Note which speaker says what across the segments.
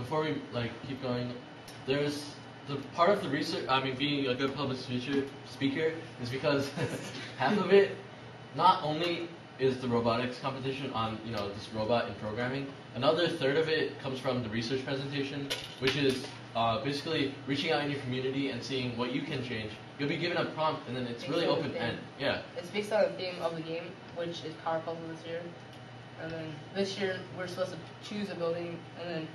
Speaker 1: before we like keep going, there's the part of the research. I mean, being a good public speaker is because half of it, not only is the robotics competition on this robot in programming. Another third of it comes from the research presentation, which is basically reaching out in your community and seeing what you can change. You'll be given a prompt, and then it's really open end. Yeah.
Speaker 2: It's based on the theme of the game, which is Power Puzzle this year. And then this year we're supposed to choose a building and then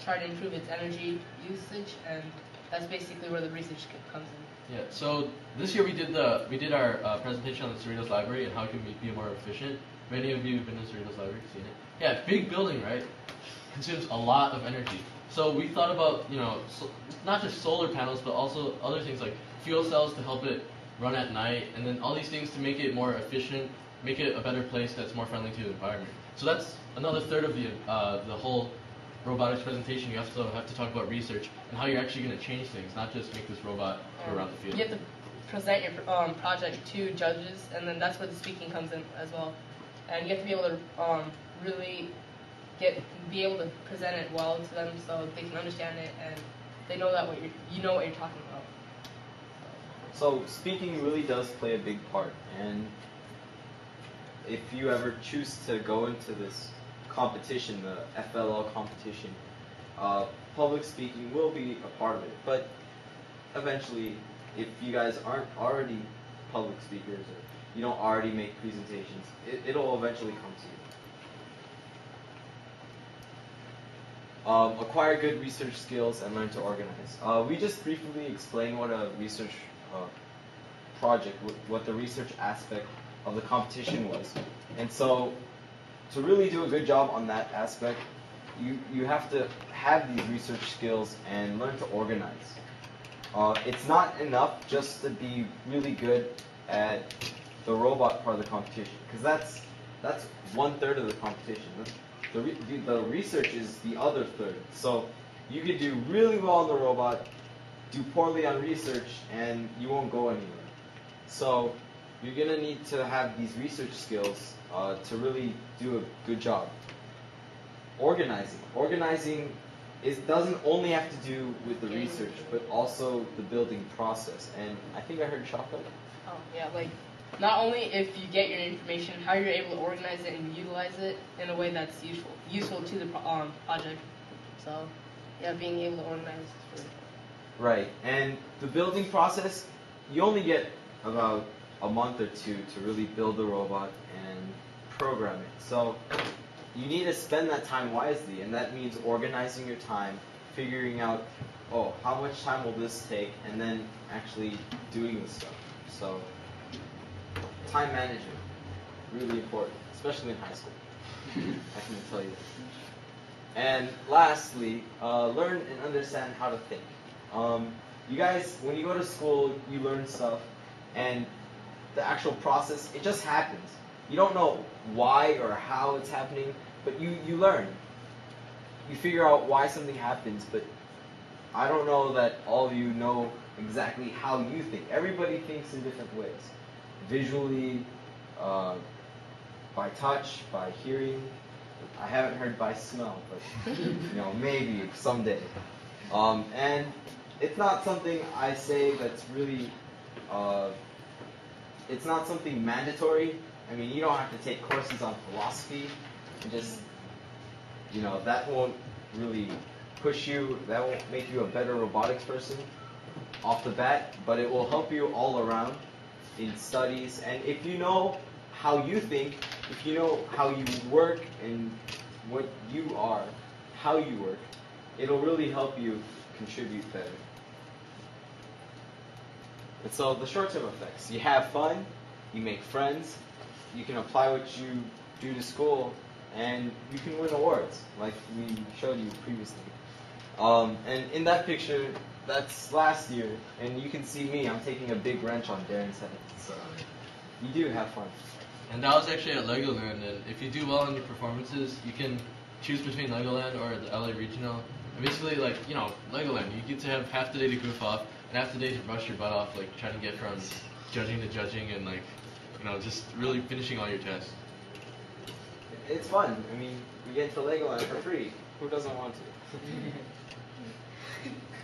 Speaker 2: try to improve its energy usage, and that's basically where the research comes in.
Speaker 1: Yeah. So this year we did our presentation on the Cerritos Library and how it can be more efficient. Many of you have been to Cerritos Library, seen it. Yeah, big building, right? Consumes a lot of energy. So we thought about not just solar panels, but also other things like fuel cells to help it run at night, and then all these things to make it more efficient, make it a better place that's more friendly to the environment. So that's another third of the whole robotics presentation. You also have to talk about research and how you're actually going to change things, not just make this robot go around the field.
Speaker 2: You have to present your project to judges, and then that's where the speaking comes in as well. And you have to be able to really be able to present it well to them so they can understand it and they know that you know what you're talking about.
Speaker 3: So speaking really does play a big part, and if you ever choose to go into this competition, the FLL competition, public speaking will be a part of it. But eventually, if you guys aren't already public speakers or you don't already make presentations, it'll eventually come to you. Acquire good research skills and learn to organize. We just briefly explained what a research project, what the research aspect of the competition was. And so, to really do a good job on that aspect, you have to have these research skills and learn to organize. It's not enough just to be really good at the robot part of the competition, because that's 1/3 of the competition. The research is the other third. So you could do really well on the robot, do poorly on research, and you won't go anywhere. So you're going to need to have these research skills to really do a good job. Organizing doesn't only have to do with the research, but also the building process. And I think I heard Shaka.
Speaker 2: Oh yeah, like not only if you get your information, how you're able to organize it and utilize it in a way that's useful to the project. So yeah, being able to organize is really important.
Speaker 3: Right, and the building process, you only get about a month or two to really build the robot and program it. So you need to spend that time wisely, and that means organizing your time, figuring out, how much time will this take, and then actually doing the stuff. So time management, really important, especially in high school. I can tell you that. And lastly, learn and understand how to think. You guys, when you go to school, you learn stuff, and the actual process, it just happens. You don't know why or how it's happening, but you learn. You figure out why something happens, but I don't know that all of you know exactly how you think. Everybody thinks in different ways. Visually, by touch, by hearing. I haven't heard by smell, but maybe someday. And it's not something I say that's really, it's not something mandatory. I mean, you don't have to take courses on philosophy. And just, that won't really push you, that won't make you a better robotics person off the bat, but it will help you all around in studies. And if you know how you think, if you know how you work and what you are, how you work, it'll really help you contribute better. And so the short-term effects, you have fun, you make friends, you can apply what you do to school, and you can win awards, like we showed you previously. And in that picture, that's last year, and you can see me, I'm taking a big wrench on Darren's head, so you do have fun.
Speaker 1: And that was actually at Legoland, and if you do well in your performances, you can choose between Legoland or the LA Regional. And basically, Legoland, you get to have half the day to goof off, and half the day to brush your butt off, trying to get from judging to judging, and just really finishing all your tests.
Speaker 3: It's fun. I mean, we get to Legoland for free. Who doesn't want to?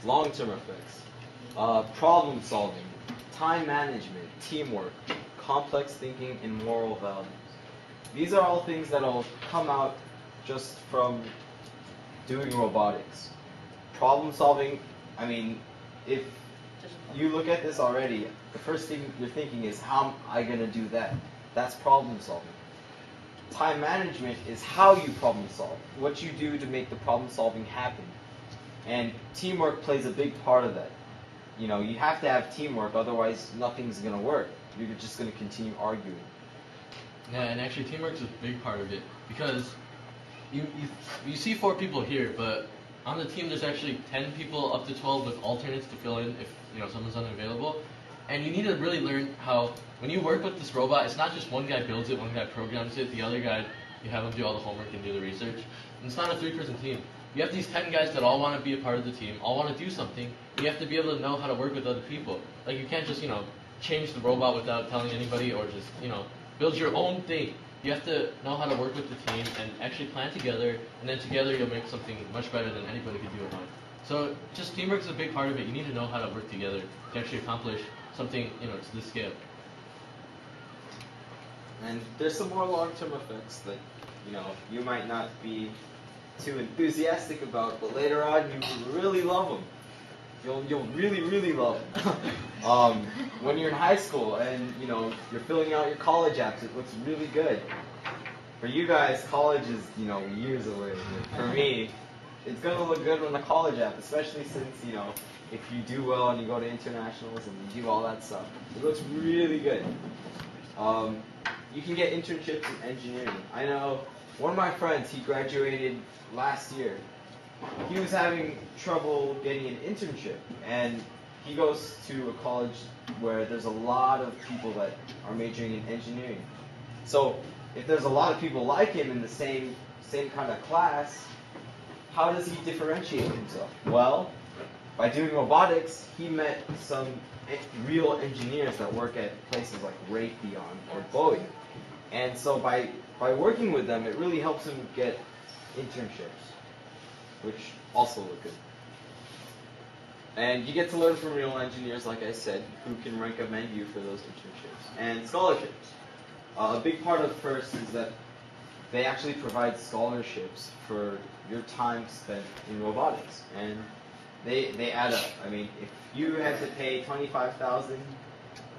Speaker 3: Long-term effects. Problem solving, time management, teamwork, complex thinking, and moral values. These are all things that'll come out just from doing robotics. Problem solving, I mean, if
Speaker 2: Just
Speaker 3: you look at this already, the first thing you're thinking is, how am I going to do that? That's problem solving. Time management is how you problem solve, what you do to make the problem solving happen. And teamwork plays a big part of that. You know, you have to have teamwork, otherwise nothing's going to work. You're just going to continue arguing.
Speaker 1: Yeah, and actually teamwork is a big part of it because you see 4 people here, but on the team there's actually 10 people up to 12 with alternates to fill in if someone's unavailable. And you need to really learn how when you work with this robot, it's not just one guy builds it, one guy programs it, the other guy you have him do all the homework and do the research. And it's not a 3-person team. You have these 10 guys that all want to be a part of the team, all want to do something. You have to be able to know how to work with other people. Like you can't just change the robot without telling anybody or just build your own thing. You have to know how to work with the team and actually plan together, and then together you'll make something much better than anybody could do alone. So just teamwork is a big part of it. You need to know how to work together to actually accomplish something to this scale.
Speaker 3: And there's some more long-term effects that you might not be too enthusiastic about, but later on you really love them. You'll really love them. When you're in high school and you're filling out your college apps, it looks really good. For you guys, college is years away. For me, it's gonna look good on the college app, especially since if you do well and you go to internationals and you do all that stuff, it looks really good. You can get internships in engineering. I know one of my friends, he graduated last year. He was having trouble getting an internship, and he goes to a college where there's a lot of people that are majoring in engineering. So if there's a lot of people like him in the same kind of class, how does he differentiate himself? Well, by doing robotics, he met some real engineers that work at places like Raytheon or Boeing. And so by working with them, it really helps him get internships, which also look good. And you get to learn from real engineers, like I said, who can recommend you for those internships. And scholarships. A big part of FIRST is that they actually provide scholarships for your time spent in robotics. And they add up. I mean, if you had to pay $25,000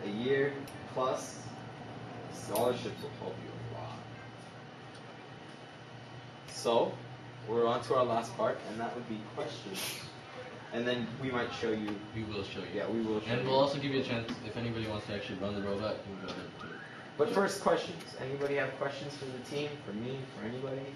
Speaker 3: a year plus, scholarships will help you a lot. So, we're on to our last part, and that would be questions. And then we might show you.
Speaker 1: We will show you.
Speaker 3: Yeah, we will show you.
Speaker 1: And we'll also give you a chance, if anybody wants to actually run the robot, you can go ahead and do it.
Speaker 3: But first, questions. Anybody have questions for the team, for me, for anybody?